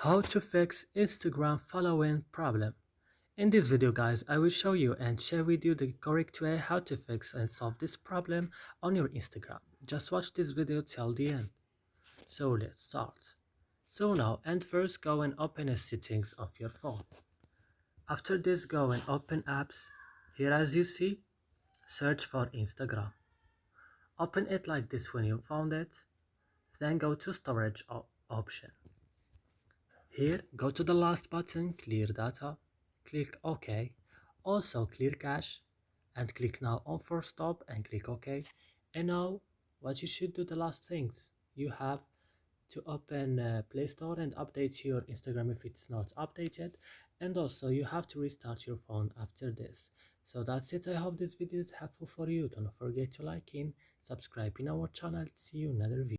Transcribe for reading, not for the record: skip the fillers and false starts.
How to fix Instagram following problem. In this video guys, I will show you and share with you the correct way how to fix and solve this problem on your Instagram. Just watch this video till the end. So let's start. So now, and first go and open the settings of your phone. After this, go and open apps. Here as you see, search for Instagram. Open it like this when you found it. Then go to storage option. Here, go to the last button, clear data, click OK, also clear cache, and click now on force stop and click OK. And now, what you should do the last things, you have to open Play Store and update your Instagram if it's not updated, and also you have to restart your phone after this. So that's it. I hope this video is helpful for you. Don't forget to like and subscribe in our channel. See you in another video.